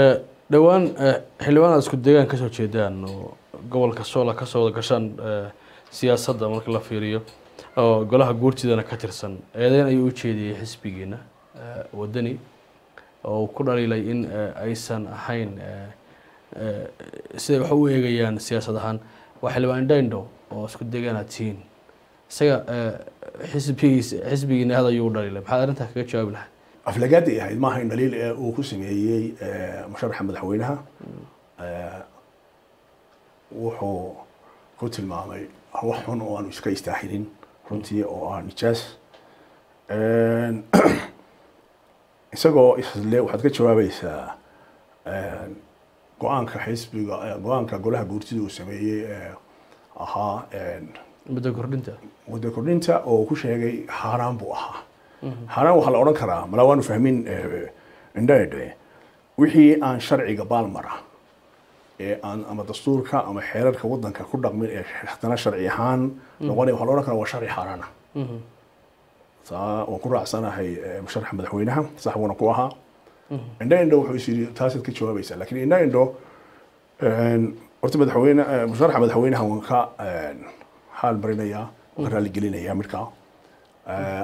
dhawaan xildhibaan isku deegaan ka soo jeedaan oo gobolka Soola ka soo gashan siyaasadda marka la fiiriyo oo golaha guurtidana ka tirsan eedayn ay u jeediyay xisbigeena wadani oo ku dhaliilay in aysan ahayn sida wax u eegayaan siyaasad ahaan waa xildhibaan Dayndo oo isku deegaan atiin isaga xisbigeena hada ayuu dhaliilay maxaa arinta kaga jawaabi lahayd aflagaad ay ahayd maaha in dhaliil uu ku sameeyay musharaxa madaxweynaha wuxuu ku tilmaamay wax xun oo aan iska istaahilin runtii oo aan nijaas isagoo isle waxaad ka jawaabaysaa go'aanka xisbiga go'aanka golaha guurtida uu sameeyay ahaa muddo kordhinta oo ku sheegay xaraan buu ahaa حرام وحلا أوران كرا ملاوان فهمين إندايد وحي عن شرعي قبال مرة عن أما دستور كا أما حيرر كودن ككل رقم حتى شرعي هان نقولي وحلا أوران كرا وشرعي حرانا صا وكل عسانا هي مشرح مدحوينها صح ونقوها إندايد هو يصير تاسد كتشوا بيس لكن إندايد أرتب مدحوينها مشرح مدحوينها ونكا حال برينيا وكرا لجلينيا مركا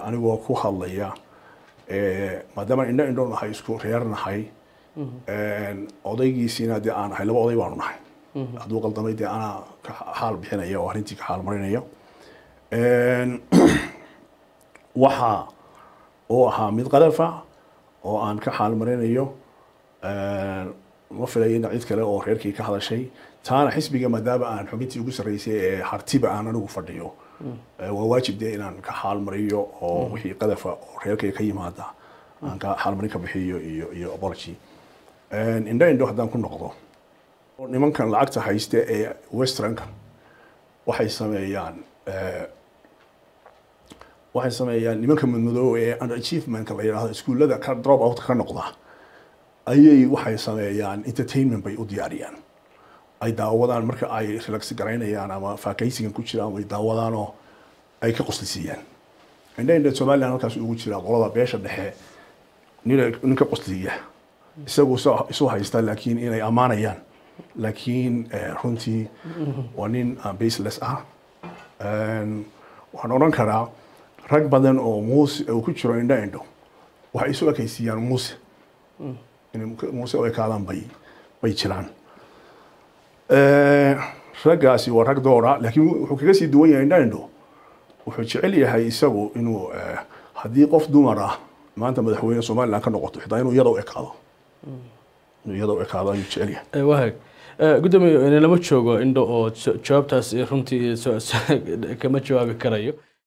anigoo ku hadlaya maadaama indho nahay isku reer nahay odaygiisina dee aan ahay laba oday baanu nahay hadduu qaldamay dee anaa ka xaal bixinaya oo arrintii ka xaal marinaya waxa uu ahaa mid qadafa oo aan ka xaal marinayo ma filayo in cid kale oo reerkii ka hadashay taana xisbiga maadaama aan xubintii ugu sarreysay ee hartiba aan anigu fadhiyo وواجب ده إن أنا كحال مريو أو وحي قذفة أو ريالك يكيم هذا أنا كحال مريك بحيو يو أبارشي إن ده عنده هذا كل نقطة نمان كان العكس حيسته ويسترن وحيسميان وحيسميان نمان كان من ذو أنا achievement كلا هذا سكول لذا كان drop out كان نقطة أي وحيسميان entertainment بيودياريان ay daawadaan marka ay relax gareynayaan ama faakaysiga ku jiraan way daawadaan oo ay ka qoslisiyaan indha Soomaaliland halkaas ugu jira qolada beesha dhexe ninka qosliya isagoo soo haysta laakiin inay amaanayaan laakiin runtii waa nin baseless ah waxaan oran karaa rag badan oo muuse ku jiro indho waxay isu ekeysiyaan muuse oo kaadan bay jiraan raggaasi waa rag doora laakiin wuxuu kaga sii duwan yahay Dayndo wuxuu jecel yahay isagu inuu haddii qof dumar ah maanta madaxweyne Soomaaliland ka noqoto xitaa inuu iyada u ekaado ayuu jecel yahay waag gudoomiye lama joogo indho oo jawaabtaas runtii kama jawaabi karayo